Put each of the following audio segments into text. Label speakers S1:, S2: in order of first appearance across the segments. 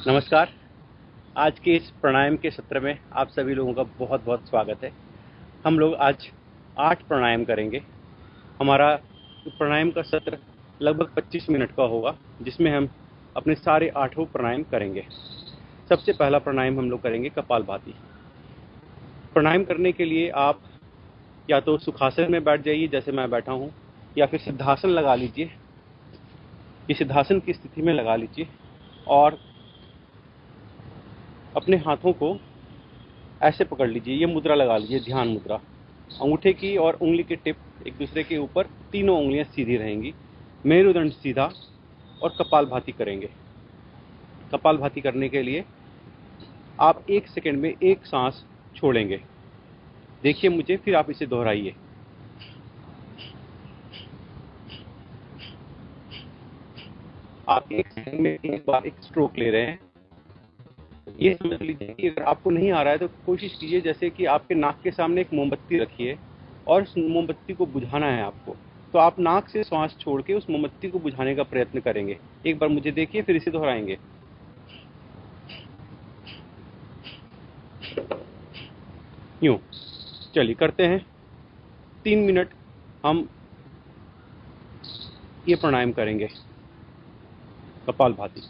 S1: नमस्कार। आज के इस प्राणायाम के सत्र में आप सभी लोगों का बहुत-बहुत स्वागत है। हम लोग आज 8 प्राणायाम करेंगे। हमारा प्राणायाम का सत्र लगभग 25 मिनट का होगा, जिसमें हम अपने सारे आठों प्राणायाम करेंगे। सबसे पहला प्राणायाम हम लोग करेंगे कपालभाति। प्राणायाम करने के लिए आप या तो सुखासन में बैठ जाइए, जैसे मैं बैठा हूँ, या फिर सिद्धासन लगा लीजिए। ये सिद्धासन की स्थिति में लगा लीजिए और अपने हाथों को ऐसे पकड़ लीजिए, ये मुद्रा लगा लीजिए, ध्यान मुद्रा। अंगूठे की और उंगली की टिप एक दूसरे के ऊपर, तीनों उंगलियां सीधी रहेंगी, मेरुदंड सीधा, और कपालभाति करेंगे। कपालभाति करने के लिए आप 1 सेकंड में एक सांस छोड़ेंगे। देखिए मुझे, फिर आप इसे दोहराइए। आप 1 सेकंड में एक बार एक स्ट्रोक ले रहे हैं। ये समझ लीजिए कि अगर आपको नहीं आ रहा है तो कोशिश कीजिए, जैसे कि आपके नाक के सामने एक मोमबत्ती रखिए और उस मोमबत्ती को बुझाना है आपको। तो आप नाक से श्वास छोड़ के उस मोमबत्ती को बुझाने का प्रयत्न करेंगे। एक बार मुझे देखिए, फिर इसे दोहराएंगे। यूं। चलिए करते हैं। 3 मिनट हम ये प्राणायाम करेंगे, कपालभाति।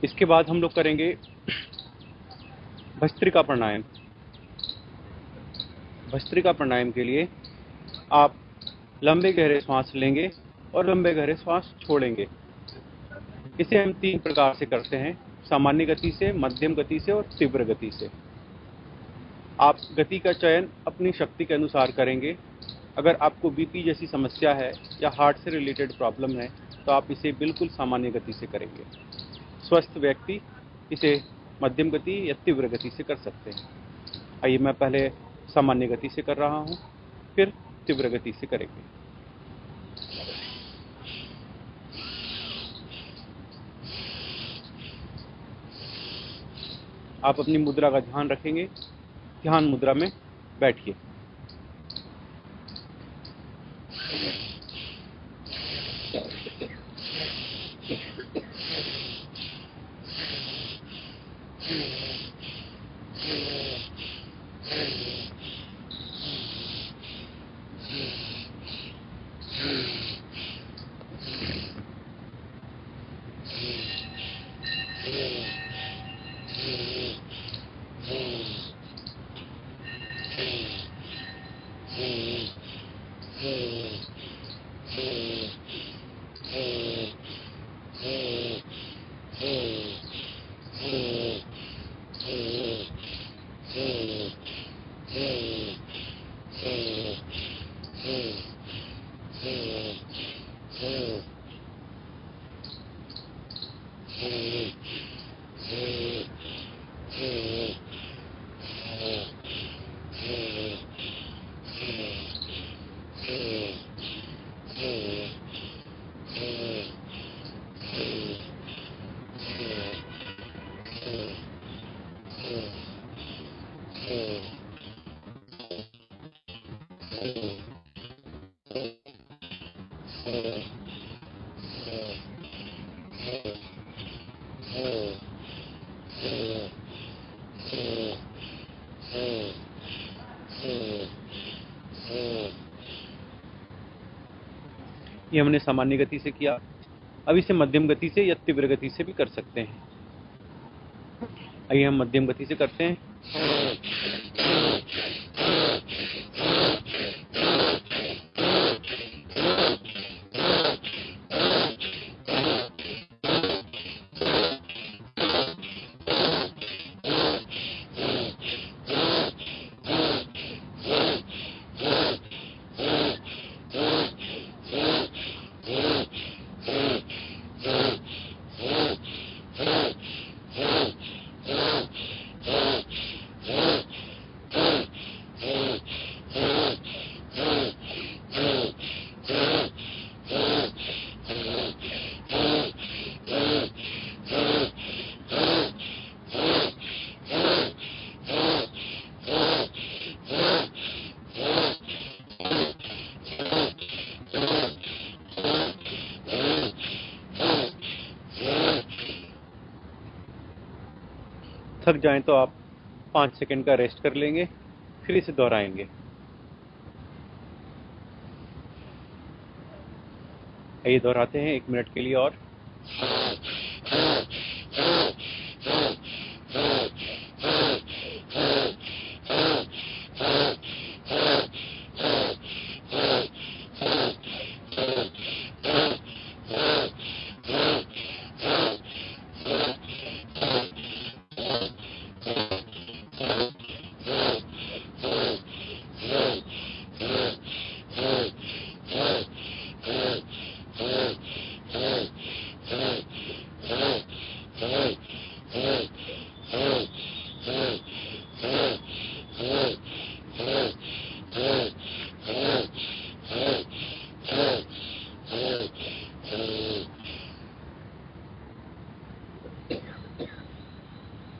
S1: इसके बाद हम लोग करेंगे भस्त्रिका प्राणायाम। भस्त्रिका प्राणायाम के लिए आप लंबे गहरे सांस लेंगे और लंबे गहरे सांस छोड़ेंगे। इसे हम 3 प्रकार से करते हैं, सामान्य गति से, मध्यम गति से और तीव्र गति से। आप गति का चयन अपनी शक्ति के अनुसार करेंगे। अगर आपको बीपी जैसी समस्या है या हार्ट से रिलेटेड प्रॉब्लम है तो आप इसे बिल्कुल सामान्य गति से करेंगे। स्वस्थ व्यक्ति इसे मध्यम गति या तीव्र गति से कर सकते हैं। आइए मैं पहले सामान्य गति से कर रहा हूँ, फिर तीव्र गति से करेंगे। आप अपनी मुद्रा का ध्यान रखेंगे। ध्यान मुद्रा में बैठिए। ये हमने सामान्य गति से किया। अब इसे मध्यम गति से या तीव्र गति से भी कर सकते हैं। आइए हम मध्यम गति से करते हैं। थक जाएं तो आप 5 सेकंड का रेस्ट कर लेंगे, फिर इसे दोहराएंगे। आइए दोहराते हैं 1 मिनट के लिए और।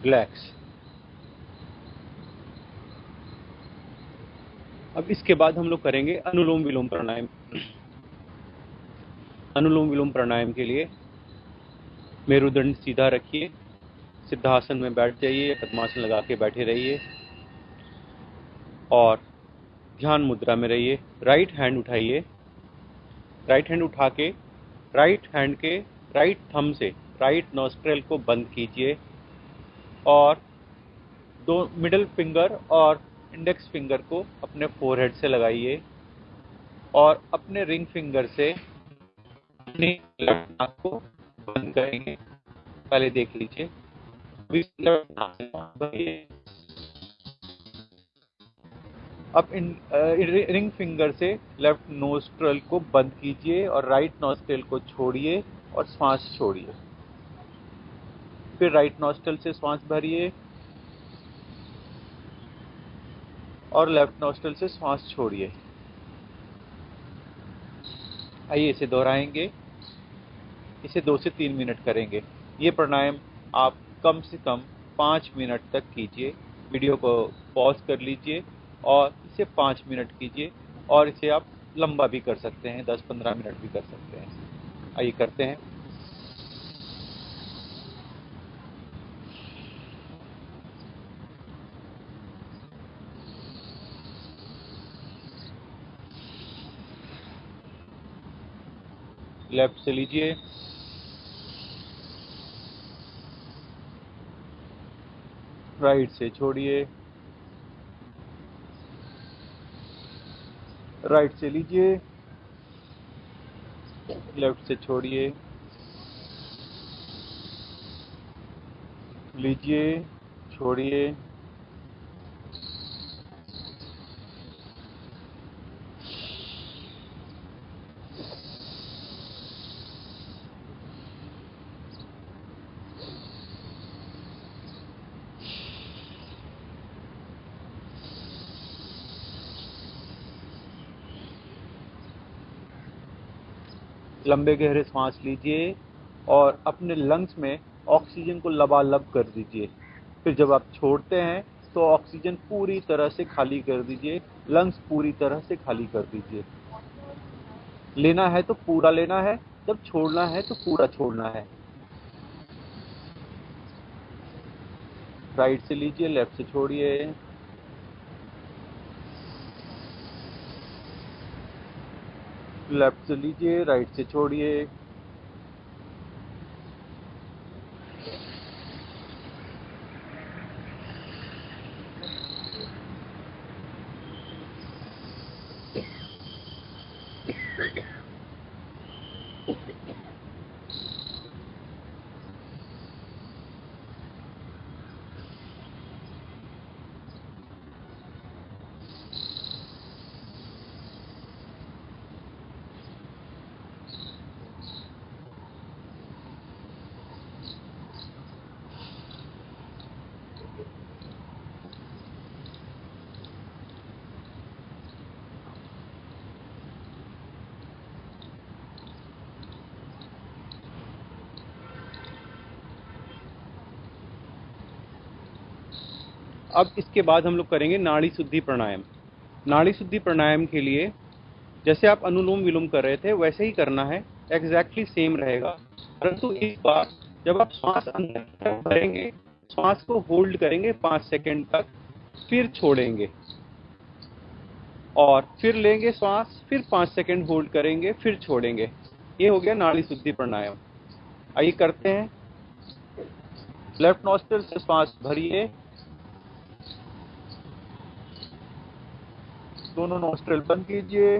S1: रिलैक्स। अब इसके बाद हम लोग करेंगे अनुलोम विलोम प्राणायाम। अनुलोम विलोम प्राणायाम के लिए मेरुदंड सीधा रखिए, सिद्धासन में बैठ जाइए, पद्मासन लगा के बैठे रहिए और ध्यान मुद्रा में रहिए। राइट हैंड उठाइए। राइट हैंड उठा के राइट हैंड के राइट थंब से राइट नॉस्ट्रल को बंद कीजिए और दो मिडिल फिंगर और इंडेक्स फिंगर को अपने फोरहेड से लगाइए और अपने रिंग फिंगर से अपनी लेफ्ट नाक को बंद करेंगे। पहले देख लीजिए। लेफ्ट नाक से सांस भरिए। अब रिंग फिंगर से लेफ्ट नोस्ट्रल को बंद कीजिए और राइट नोस्ट्रल को छोड़िए और श्वास छोड़िए। फिर राइट नोस्ट्रल से श्वास भरिए और लेफ्ट नोस्ट्रल से श्वास छोड़िए। आइए इसे दोहराएंगे। इसे 2 से 3 मिनट करेंगे। ये प्राणायाम आप कम से कम 5 मिनट तक कीजिए। वीडियो को पॉज कर लीजिए और इसे 5 मिनट कीजिए और इसे आप लंबा भी कर सकते हैं, 10-15 मिनट भी कर सकते हैं। आइए करते हैं। लेफ्ट से लीजिए, राइट से छोड़िए, राइट से लीजिए, लेफ्ट से छोड़िए, लीजिए, छोड़िए, लंबे गहरे सांस लीजिए और अपने लंग्स में ऑक्सीजन को लबालब कर दीजिए। फिर जब आप छोड़ते हैं तो ऑक्सीजन पूरी तरह से खाली कर दीजिए, लंग्स पूरी तरह से खाली कर दीजिए। लेना है तो पूरा लेना है, जब छोड़ना है तो पूरा छोड़ना है। राइट से लीजिए, लेफ्ट से छोड़िए, लेफ्ट से लीजिए, राइट से छोड़िए। अब इसके बाद हम लोग करेंगे नाड़ी शुद्धि प्राणायाम। नाड़ी शुद्धि प्राणायाम के लिए जैसे आप अनुलोम विलोम कर रहे थे वैसे ही करना है, एग्जैक्टली सेम रहेगा। परंतु इस बार जब आप श्वास अंदर भरेंगे, श्वास को होल्ड करेंगे 5 सेकंड तक, फिर छोड़ेंगे और फिर लेंगे श्वास, फिर 5 सेकंड होल्ड करेंगे, फिर छोड़ेंगे। ये हो गया नाड़ी शुद्धि प्राणायाम। आइए करते हैं। लेफ्ट नॉस्ट्रिल से श्वास भरिए, दोनों नॉस्ट्रिल बंद कीजिए,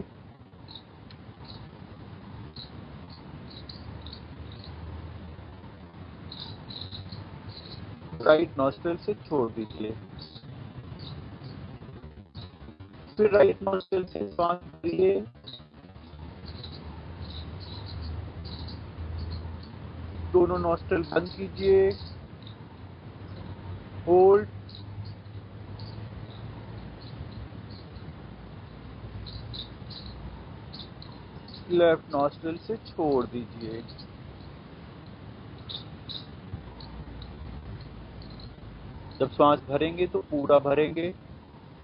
S1: राइट नॉस्ट्रिल से छोड़ दीजिए, फिर राइट नॉस्ट्रिल से श्वास भरिए, दोनों नॉस्ट्रिल बंद कीजिए, होल्ड, लेफ्ट नॉस्ट्रिल से छोड़ दीजिए। जब श्वास भरेंगे तो पूरा भरेंगे,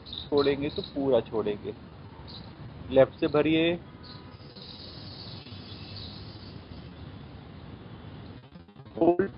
S1: छोड़ेंगे तो पूरा छोड़ेंगे। लेफ्ट से भरिए, होल्ड,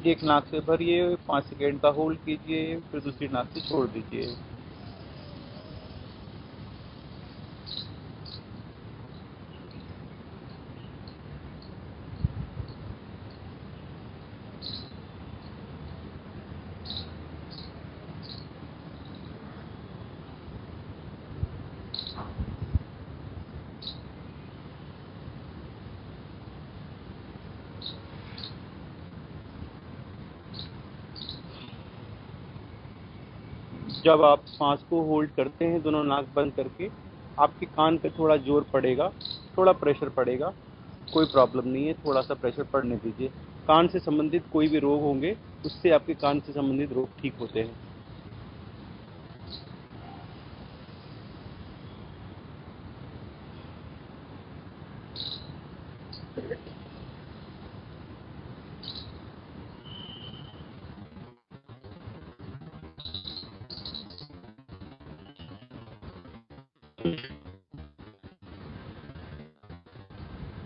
S2: एक नाक से भरिए, 5 सेकेंड का होल्ड कीजिए, फिर दूसरी नाक से छोड़ दीजिए। जब आप सांस को होल्ड करते हैं दोनों नाक बंद करके, आपके कान पे थोड़ा जोर पड़ेगा, थोड़ा प्रेशर पड़ेगा, कोई प्रॉब्लम नहीं है, थोड़ा सा प्रेशर पड़ने दीजिए। कान से संबंधित कोई भी रोग होंगे, उससे आपके कान से संबंधित रोग ठीक होते हैं।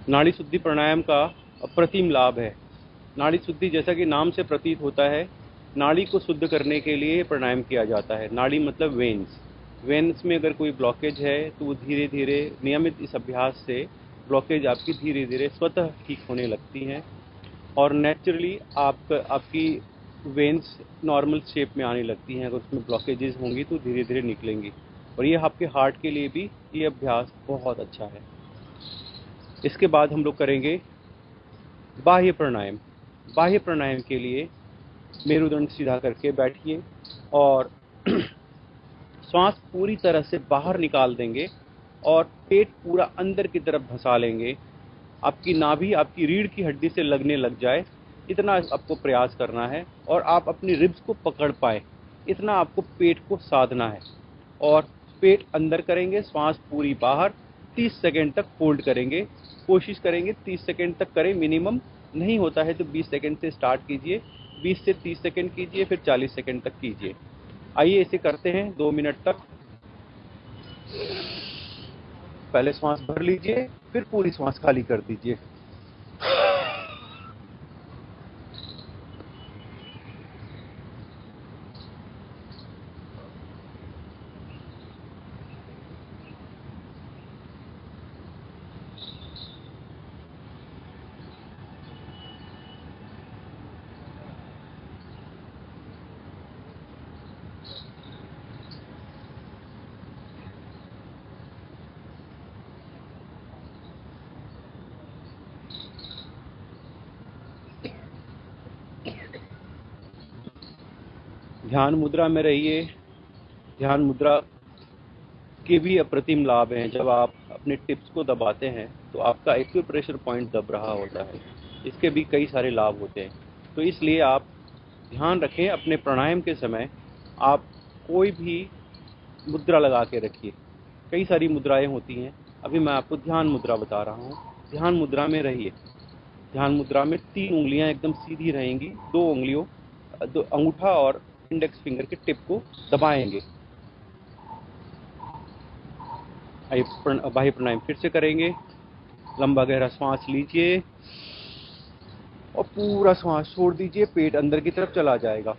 S2: नाड़ी शुद्धि प्राणायाम का अप्रतिम लाभ है। नाड़ी शुद्धि जैसा कि नाम से प्रतीत होता है, नाड़ी को शुद्ध करने के लिए प्राणायाम किया जाता है। नाड़ी मतलब वेन्स। वेन्स में अगर कोई ब्लॉकेज है तो वो धीरे धीरे नियमित इस अभ्यास से ब्लॉकेज आपकी धीरे धीरे स्वतः ठीक होने लगती हैं और नेचुरली आपकी वेन्स नॉर्मल शेप में आने लगती हैं। अगर उसमें ब्लॉकेजेस होंगी तो धीरे धीरे निकलेंगी। और ये आपके हार्ट के लिए भी ये अभ्यास बहुत अच्छा है। इसके बाद हम लोग करेंगे बाह्य प्राणायाम। बाह्य प्राणायाम के लिए मेरुदंड सीधा करके बैठिए और श्वास पूरी तरह से बाहर निकाल देंगे और पेट पूरा अंदर की तरफ धंसा लेंगे। आपकी नाभि आपकी रीढ़ की हड्डी से लगने लग जाए, इतना आपको प्रयास करना है और आप अपनी रिब्स को पकड़ पाए, इतना आपको पेट को साधना है। और पेट अंदर करेंगे, श्वास पूरी बाहर, 30 सेकेंड तक होल्ड करेंगे। कोशिश करेंगे 30 सेकेंड तक करें मिनिमम, नहीं होता है तो 20 सेकेंड से स्टार्ट कीजिए, 20 से 30 सेकेंड कीजिए, फिर 40 सेकेंड तक कीजिए। आइए इसे करते हैं 2 मिनट तक। पहले श्वास भर लीजिए, फिर पूरी श्वास खाली कर दीजिए। ध्यान मुद्रा में रहिए। ध्यान मुद्रा के भी अप्रतिम लाभ हैं। जब आप अपने टिप्स को दबाते हैं तो आपका एक्यूप्रेशर पॉइंट दब रहा होता है। इसके भी कई सारे लाभ होते हैं। तो इसलिए आप ध्यान रखें, अपने प्राणायाम के समय आप कोई भी मुद्रा लगा के रखिए। कई सारी मुद्राएं होती हैं, अभी मैं आपको ध्यान मुद्रा बता रहा हूँ। ध्यान मुद्रा में रहिए। ध्यान मुद्रा में 3 उंगलियां एकदम सीधी रहेंगी, 2 उंगलियों, 2 अंगूठा और इंडेक्स फिंगर के टिप को दबाएंगे। बाह्य प्राणायाम फिर से करेंगे। लंबा गहरा श्वास लीजिए और पूरा श्वास छोड़ दीजिए, पेट अंदर की तरफ चला जाएगा।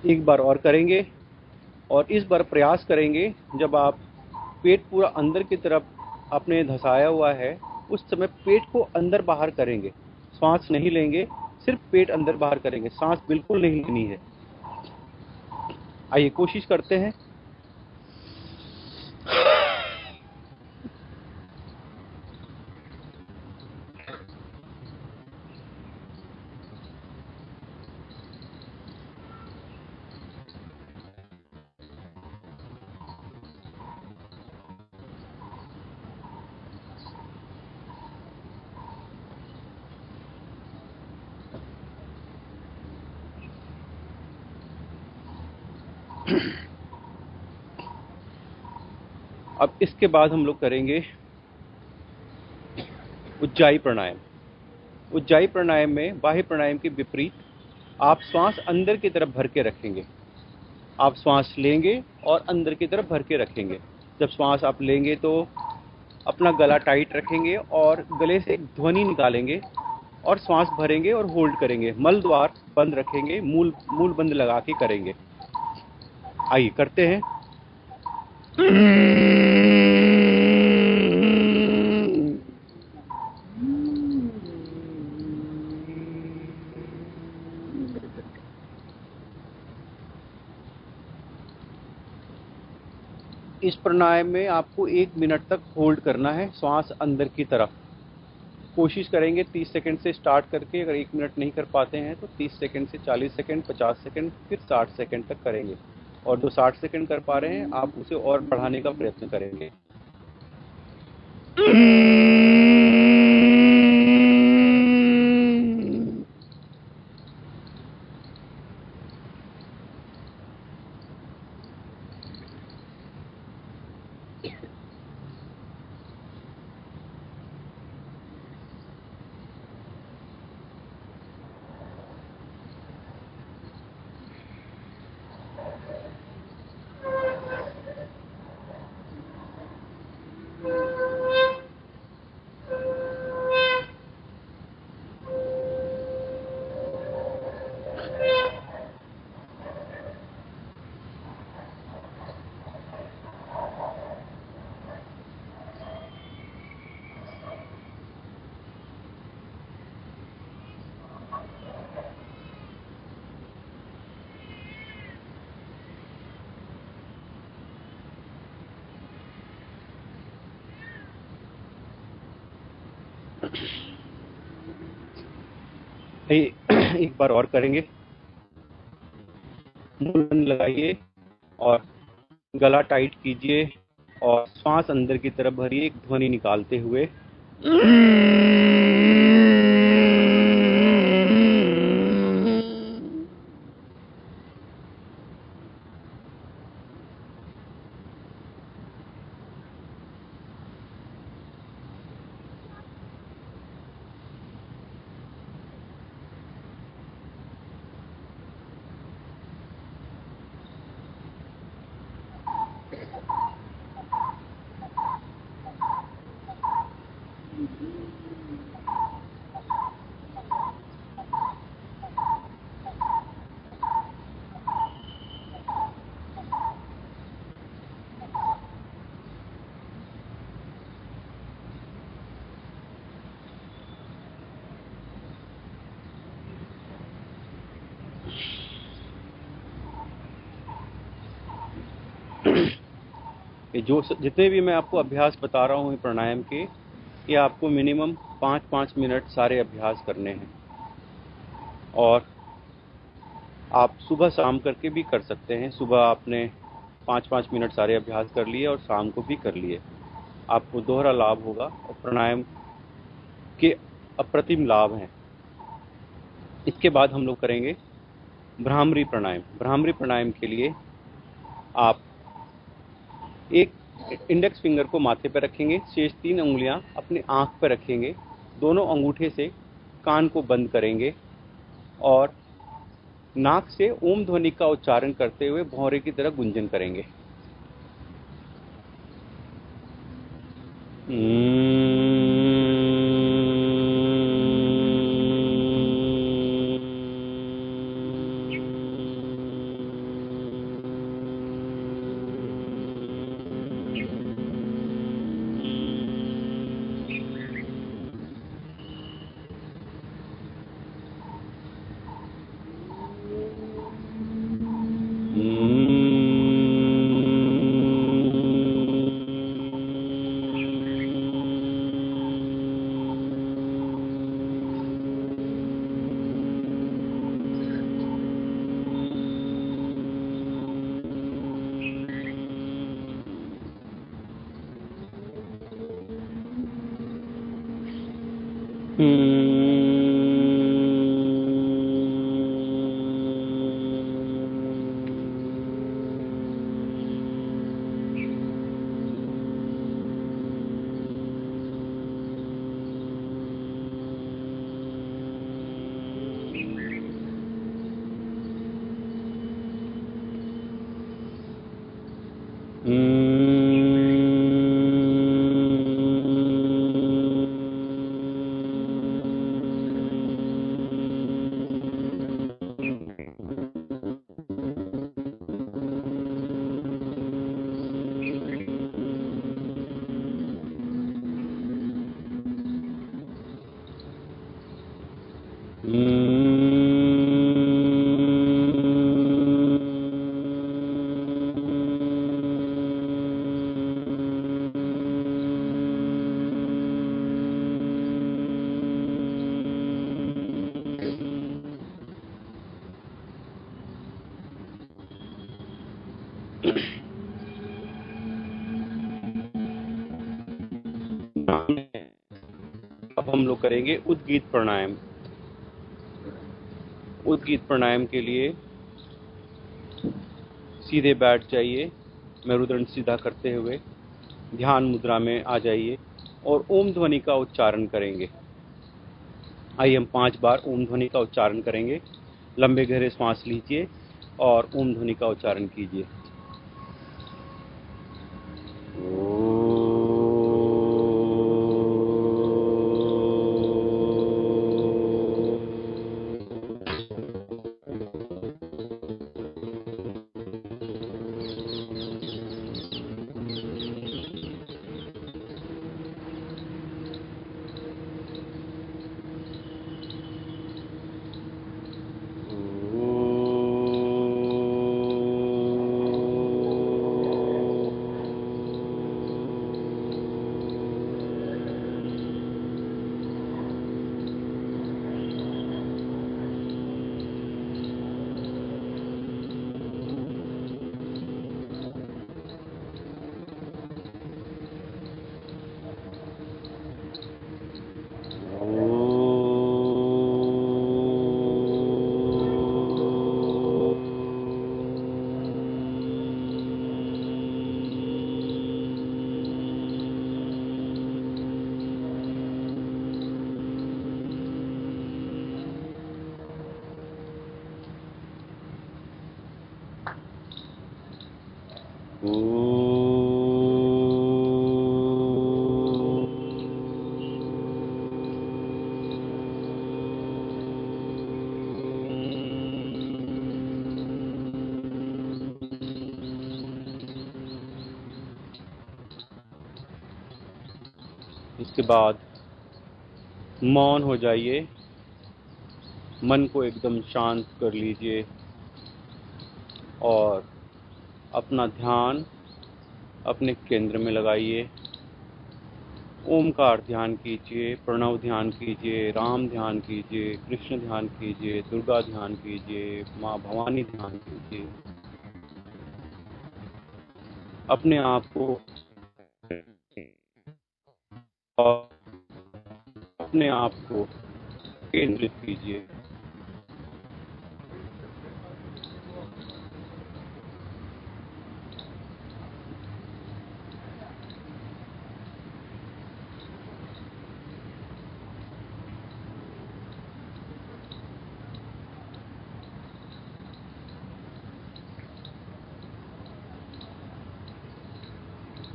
S2: एक बार और करेंगे और इस बार प्रयास करेंगे जब आप पेट पूरा अंदर की तरफ आपने धंसाया हुआ है, उस समय पेट को अंदर बाहर करेंगे। श्वास नहीं लेंगे, सिर्फ पेट अंदर बाहर करेंगे, सांस बिल्कुल नहीं लेनी है। आइए कोशिश करते हैं। अब इसके बाद हम लोग करेंगे उज्जाई प्राणायाम। उज्जाई प्राणायाम में बाह्य प्राणायाम के विपरीत आप श्वास अंदर की तरफ भर के रखेंगे। आप श्वास लेंगे और अंदर की तरफ भर के रखेंगे। जब श्वास आप लेंगे तो अपना गला टाइट रखेंगे और गले से एक ध्वनि निकालेंगे और श्वास भरेंगे और होल्ड करेंगे। मल द्वार बंद रखेंगे, मूल बंद लगा के करेंगे। आइए करते हैं। इस प्राणायाम में आपको 1 मिनट तक होल्ड करना है श्वास अंदर की तरफ। कोशिश करेंगे 30 सेकंड से स्टार्ट करके, अगर 1 मिनट नहीं कर पाते हैं तो 30 सेकंड से 40 सेकंड, 50 सेकंड, फिर 60 सेकंड तक करेंगे। और जो 60 सेकंड कर पा रहे हैं आप उसे और बढ़ाने का प्रयत्न करेंगे। एक बार और करेंगे। मूल बंद लगाइए और गला टाइट कीजिए और श्वास अंदर की तरफ भरिए एक ध्वनि निकालते हुए। जो जितने भी मैं आपको अभ्यास बता रहा हूँ प्राणायाम के, ये आपको मिनिमम 5-5 मिनट सारे अभ्यास करने हैं। और आप सुबह शाम करके भी कर सकते हैं। सुबह आपने 5-5 मिनट सारे अभ्यास कर लिए और शाम को भी कर लिए, आपको दोहरा लाभ होगा और प्राणायाम के अप्रतिम लाभ हैं। इसके बाद हम लोग करेंगे भ्रामरी प्राणायाम। भ्रामरी प्राणायाम के लिए आप एक इंडेक्स फिंगर को माथे पर रखेंगे, शेष 3 उंगलियां अपनी आंख पर रखेंगे, दोनों अंगूठे से कान को बंद करेंगे और नाक से ओम ध्वनि का उच्चारण करते हुए भौरे की तरह गुंजन करेंगे। अब हम लोग करेंगे उद्गीत प्राणायाम। उद्गीत प्राणायाम के लिए सीधे बैठ जाइए, मेरुदंड सीधा करते हुए ध्यान मुद्रा में आ जाइए और ओम ध्वनि का उच्चारण करेंगे। आइए हम 5 बार ओम ध्वनि का उच्चारण करेंगे। लंबे गहरे सांस लीजिए और ओम ध्वनि का उच्चारण कीजिए। इसके बाद मौन हो जाइए, मन को एकदम शांत कर लीजिए और अपना ध्यान अपने केंद्र में लगाइए। ओमकार ध्यान कीजिए, प्रणव ध्यान कीजिए, राम ध्यान कीजिए, कृष्ण ध्यान कीजिए, दुर्गा ध्यान कीजिए, माँ भवानी ध्यान कीजिए। अपने आप को और अपने आप को केंद्रित कीजिए।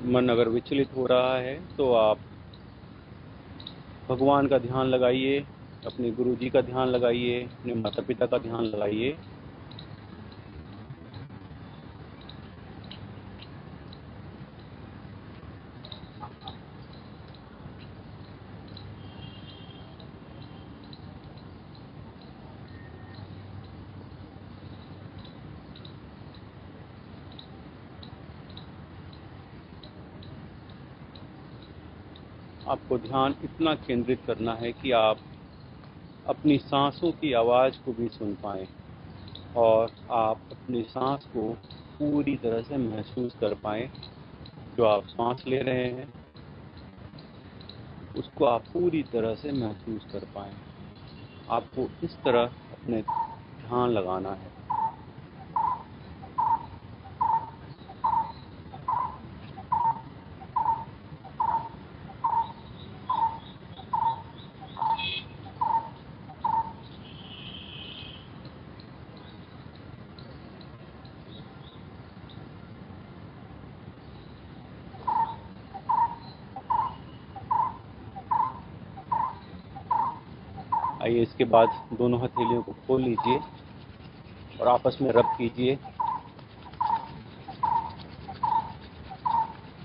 S2: मन अगर विचलित हो रहा है तो आप भगवान का ध्यान लगाइए, अपने गुरु जी का ध्यान लगाइए, अपने माता पिता का ध्यान लगाइए। आपको ध्यान इतना केंद्रित करना है कि आप अपनी सांसों की आवाज़ को भी सुन पाएं और आप अपनी सांस को पूरी तरह से महसूस कर पाएं। जो आप सांस ले रहे हैं उसको आप पूरी तरह से महसूस कर पाएं। आपको इस तरह अपने ध्यान लगाना है। आइए इसके बाद दोनों हथेलियों को खोल लीजिए और आपस में रब कीजिए।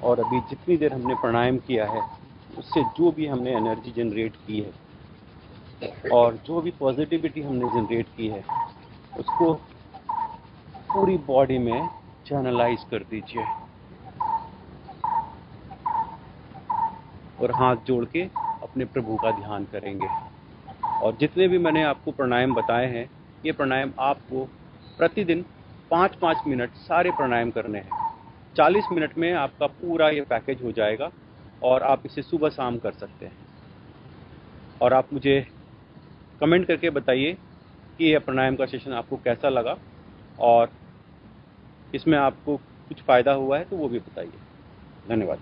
S2: और अभी जितनी देर हमने प्राणायाम किया है उससे जो भी हमने एनर्जी जनरेट की है और जो भी पॉजिटिविटी हमने जनरेट की है उसको पूरी बॉडी में चैनलाइज कर दीजिए और हाथ जोड़ के अपने प्रभु का ध्यान करेंगे। और जितने भी मैंने आपको प्राणायाम बताए हैं, ये प्राणायाम आपको प्रतिदिन 5-5 मिनट सारे प्राणायाम करने हैं। 40 मिनट में आपका पूरा ये पैकेज हो जाएगा और आप इसे सुबह शाम कर सकते हैं। और आप मुझे कमेंट करके बताइए कि ये प्राणायाम का सेशन आपको कैसा लगा और इसमें आपको कुछ फ़ायदा हुआ है तो वो भी बताइए। धन्यवाद।